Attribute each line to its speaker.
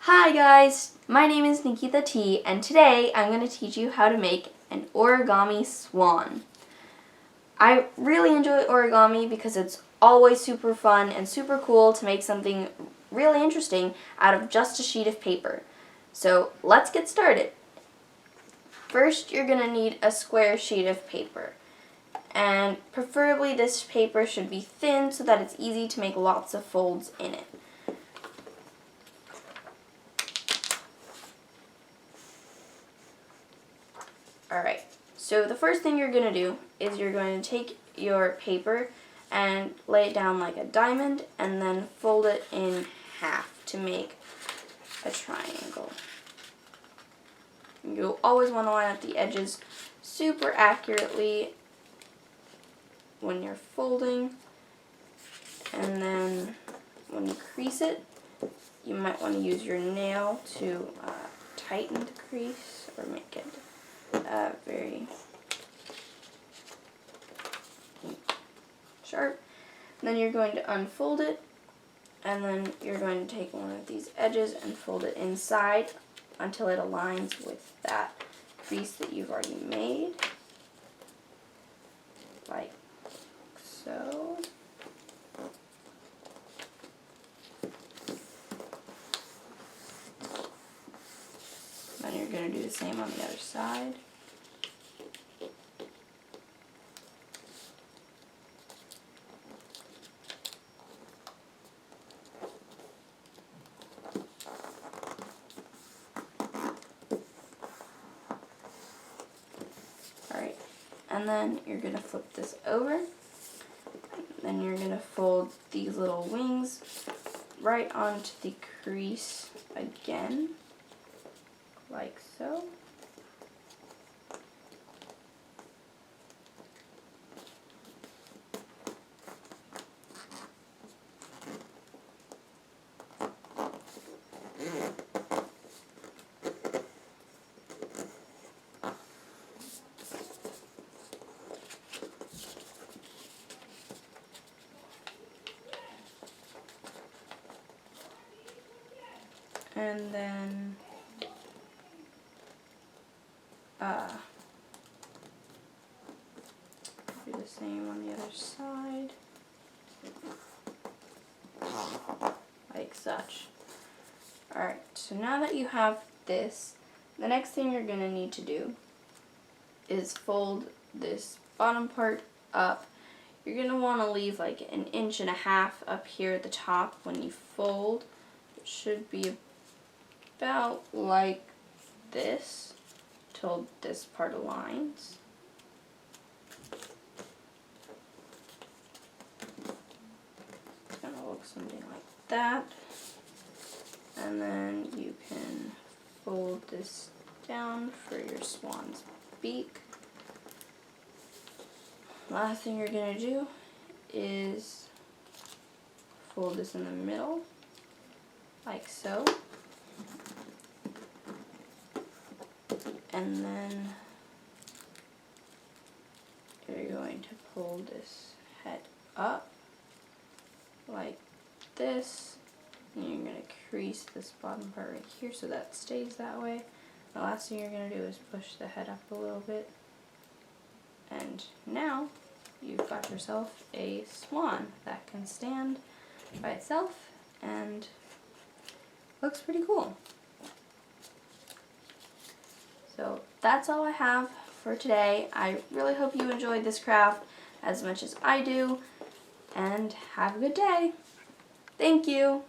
Speaker 1: Hi guys, my name is Nikitha T, and today I'm going to teach you how to make an origami swan. I really enjoy origami because it's always super fun and super cool to make something really interesting out of just a sheet of paper. So let's get started. First, you're going to need a square sheet of paper. And preferably this paper should be thin so that it's easy to make lots of folds in it. Alright, so the first thing you're going to do is you're going to take your paper and lay it down like a diamond and then fold it in half to make a triangle. You'll always want to line up the edges super accurately when you're folding, and then when you crease it, you might want to use your nail to tighten the crease or make it very sharp. And then you're going to unfold it, and then you're going to take one of these edges and fold it inside until it aligns with that crease that you've already made, like so. Then you're going to do the same on the other side. Alright, and then you're going to flip this over. Then you're going to fold these little wings right onto the crease again, like so. And then do the same on the other side, like such. Alright, so now that you have this, the next thing you're going to need to do is fold this bottom part up. You're going to want to leave like 1.5 inches up here at the top when you fold. It should be about like this till this part aligns. It's going to look something like that. And then you can fold this down for your swan's beak. Last thing you're going to do is fold this in the middle, like so. And then you're going to pull this head up like this, and you're going to crease this bottom part right here so that stays that way. The last thing you're going to do is push the head up a little bit, and now you've got yourself a swan that can stand by itself and looks pretty cool. So that's all I have for today. I really hope you enjoyed this craft as much as I do, and have a good day. Thank you.